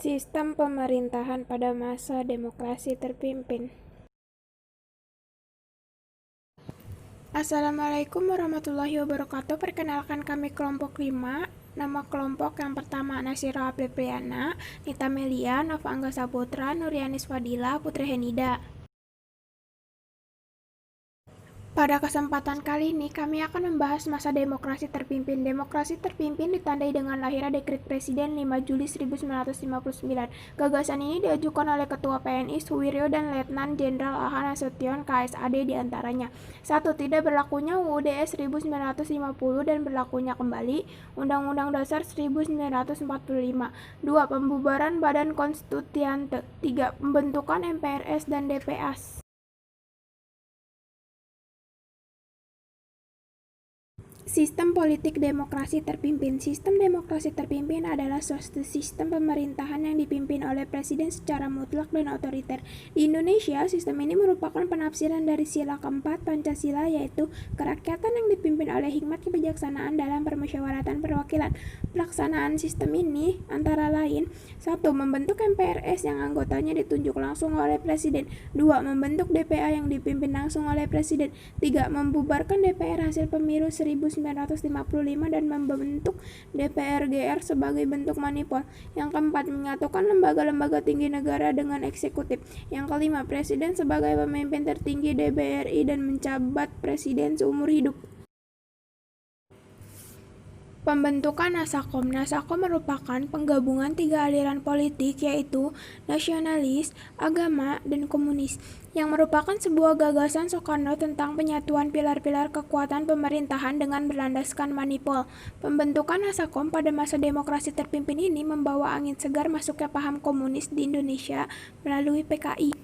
Sistem pemerintahan pada masa demokrasi terpimpin. Assalamualaikum warahmatullahi wabarakatuh. Perkenalkan, kami kelompok 5. Nama kelompok yang pertama Nasira Apripriana, Nita Melia, Nova Angga Saputra, Nurianis Fadila, Putri Henida. Pada kesempatan kali ini, kami akan membahas masa demokrasi terpimpin. Demokrasi terpimpin ditandai dengan lahirnya Dekret Presiden 5 Juli 1959. Gagasan ini diajukan oleh Ketua PNI Suwiryo dan Letnan Jenderal A.H. Nasution KSAD diantaranya. 1. Tidak berlakunya UUD 1950 dan berlakunya kembali Undang-Undang Dasar 1945. 2. Pembubaran Badan Konstituante. 3. Pembentukan MPRS dan DPS. Sistem politik demokrasi terpimpin. Sistem demokrasi terpimpin adalah suatu sistem pemerintahan yang dipimpin oleh presiden secara mutlak dan otoriter. Di Indonesia, sistem ini merupakan penafsiran dari sila keempat Pancasila, yaitu kerakyatan yang dipimpin oleh hikmat kebijaksanaan dalam permusyawaratan perwakilan. Pelaksanaan sistem ini antara lain: 1. Membentuk MPRS yang anggotanya ditunjuk langsung oleh presiden. 2. Membentuk DPA yang dipimpin langsung oleh presiden. 3. Membubarkan DPR hasil pemilu 1955 dan membentuk DPR-GR sebagai bentuk manipul. Yang keempat, menyatukan lembaga-lembaga tinggi negara dengan eksekutif. Yang kelima, presiden sebagai pemimpin tertinggi DBRI dan menjabat presiden seumur hidup. Pembentukan Nasakom. Nasakom merupakan penggabungan 3 aliran politik, yaitu nasionalis, agama, dan komunis, yang merupakan sebuah gagasan Soekarno tentang penyatuan pilar-pilar kekuatan pemerintahan dengan berlandaskan manipul. Pembentukan Nasakom pada masa demokrasi terpimpin ini membawa angin segar masuknya paham komunis di Indonesia melalui PKI.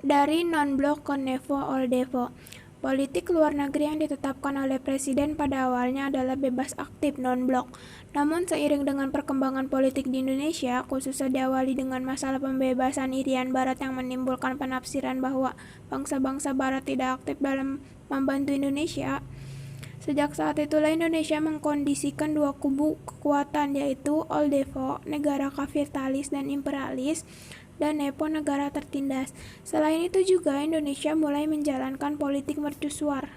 Dari non-blok ke Nevo-Oldevo. Politik luar negeri yang ditetapkan oleh presiden pada awalnya adalah bebas aktif non-blok. Namun seiring dengan perkembangan politik di Indonesia, khususnya diawali dengan masalah pembebasan Irian Barat yang menimbulkan penafsiran bahwa bangsa-bangsa Barat tidak aktif dalam membantu Indonesia. Sejak saat itulah Indonesia mengkondisikan 2 kubu kekuatan, yaitu Oldevo, negara kapitalis dan imperialis, dan Nepo, negara tertindas. Selain itu juga Indonesia mulai menjalankan politik mercusuar.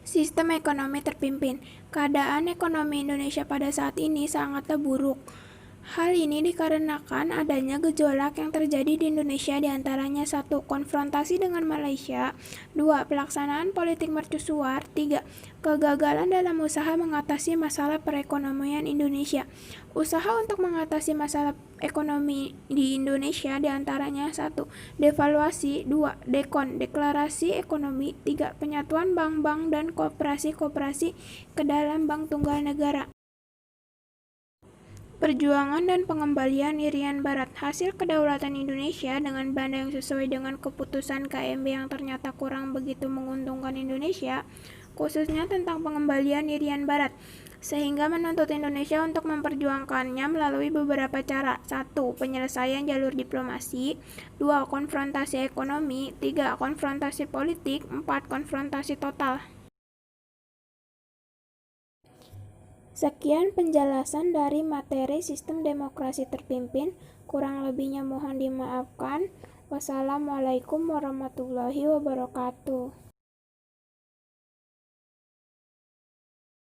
Sistem ekonomi terpimpin. Keadaan ekonomi Indonesia pada saat ini sangatlah buruk. Hal ini dikarenakan adanya gejolak yang terjadi di Indonesia, diantaranya 1. Konfrontasi dengan Malaysia. 2. Pelaksanaan politik mercusuar. 3. Kegagalan dalam usaha mengatasi masalah perekonomian Indonesia. Usaha untuk mengatasi masalah ekonomi di Indonesia diantaranya 1. Devaluasi. 2. Deklarasi ekonomi. 3. Penyatuan bank-bank dan koperasi-koperasi ke dalam bank tunggal negara. Perjuangan dan pengembalian Irian Barat. Hasil kedaulatan Indonesia dengan banda yang sesuai dengan keputusan KMB yang ternyata kurang begitu menguntungkan Indonesia, khususnya tentang pengembalian Irian Barat, sehingga menuntut Indonesia untuk memperjuangkannya melalui beberapa cara. 1. Penyelesaian jalur diplomasi. 2. Konfrontasi ekonomi. 3. Konfrontasi politik. 4. Konfrontasi total. Sekian penjelasan dari materi sistem demokrasi terpimpin. Kurang lebihnya mohon dimaafkan. Wassalamualaikum warahmatullahi wabarakatuh.